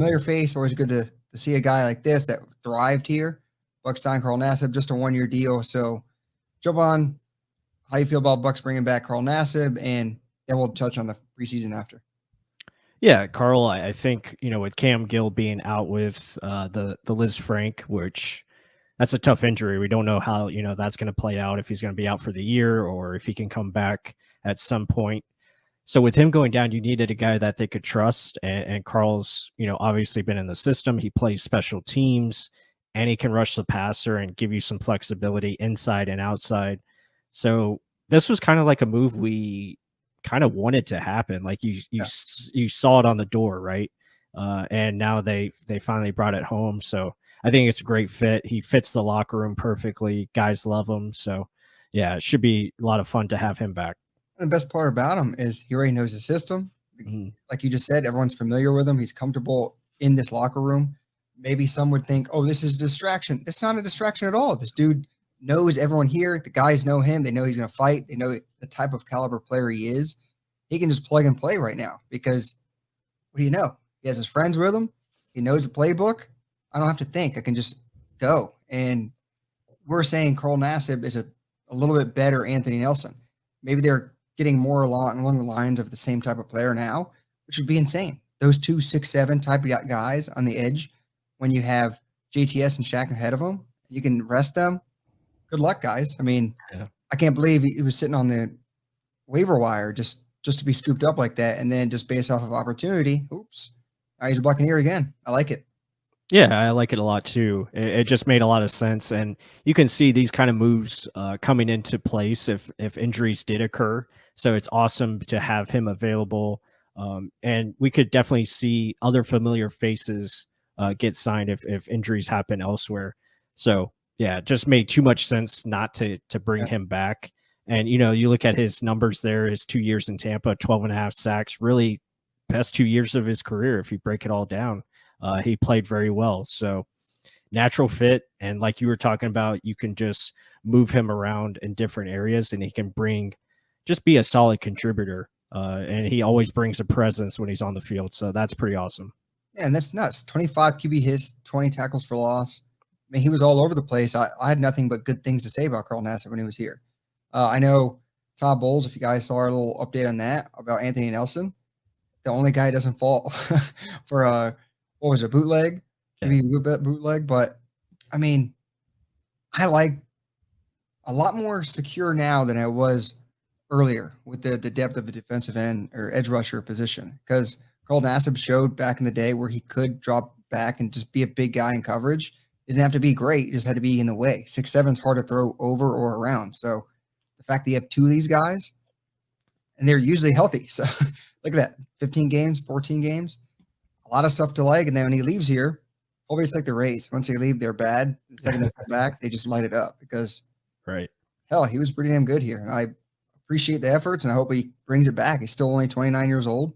Familiar face, always good to see a guy like this that thrived here. Bucs signed Carl Nassib, just a 1-year deal. So jump on how you feel about Bucs bringing back Carl Nassib, and then we'll touch on the preseason after. Yeah, Carl, I think, with Cam Gill being out with the Liz Frank, which that's a tough injury. We don't know how, that's going to play out, if he's going to be out for the year or if he can come back at some point. So with him going down, you needed a guy that they could trust. And Carl's, obviously been in the system. He plays special teams and he can rush the passer and give you some flexibility inside and outside. So this was kind of like a move we kind of wanted to happen. Like you saw it on the door, right? And now they finally brought it home. So I think it's a great fit. He fits the locker room perfectly. Guys love him. So yeah, it should be a lot of fun to have him back. And the best part about him is he already knows the system. Like you just said, everyone's familiar with him. He's comfortable in this locker room. Maybe some would think, oh, this is a distraction. It's not a distraction at all. This dude knows everyone here. The guys know him. They know he's going to fight. They know the type of caliber player he is. He can just plug and play right now because what do you know? He has his friends with him. He knows the playbook. I don't have to think. I can just go. And we're saying Carl Nassib is a little bit better Anthony Nelson. Maybe they're getting more along the lines of the same type of player now, which would be insane. Those 2 6'7" type of guys on the edge, when you have JTS and Shaq ahead of them, you can rest them. Good luck, guys. I mean, I can't believe he was sitting on the waiver wire just to be scooped up like that, and then just based off of opportunity, oops, now he's a Buccaneer again. I like it. Yeah, I like it a lot too. It just made a lot of sense, and you can see these kind of moves coming into place if injuries did occur. So it's awesome to have him available, and we could definitely see other familiar faces get signed if injuries happen elsewhere. So yeah, it just made too much sense not to bring him back. And you look at his numbers there, his 2 years in Tampa, 12.5 sacks, really best 2 years of his career if you break it all down. He played very well. So natural fit. And like you were talking about, you can just move him around in different areas and he can just be a solid contributor. And he always brings a presence when he's on the field. So that's pretty awesome. Yeah, and that's nuts. 25 QB hits, 20 tackles for loss. I mean, he was all over the place. I had nothing but good things to say about Carl Nassib when he was here. I know Todd Bowles, if you guys saw our little update on that about Anthony Nelson, the only guy doesn't fall for what was it, bootleg? Bootleg. But I mean, I like a lot more secure now than I was earlier with the depth of the defensive end or edge rusher position, because Carl Nassib showed back in the day where he could drop back and just be a big guy in coverage. It didn't have to be great. It just had to be in the way. 6'7" is hard to throw over or around. So the fact that you have 2 of these guys and they're usually healthy. So look at that. 15 games, 14 games. A lot of stuff to like, and then when he leaves here, hopefully it's like the Rays. Once they leave, they're bad. The second they come back, they just light it up because, hell, he was pretty damn good here. And I appreciate the efforts, and I hope he brings it back. He's still only 29 years old.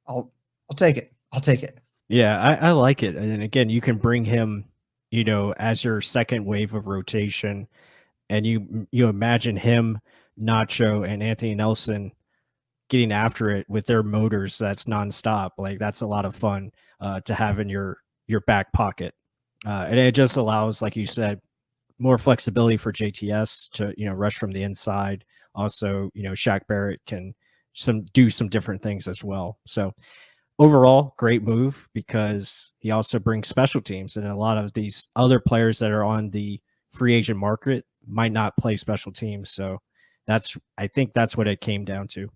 I'll take it. I'll take it. Yeah, I like it. And again, you can bring him, as your second wave of rotation, and you imagine him, Nacho, and Anthony Nelson getting after it with their motors. That's nonstop. Like, that's a lot of fun to have in your back pocket. And it just allows, like you said, more flexibility for JTS to, rush from the inside. Also, Shaq Barrett can do some different things as well. So overall, great move, because he also brings special teams, and a lot of these other players that are on the free agent market might not play special teams. So I think that's what it came down to.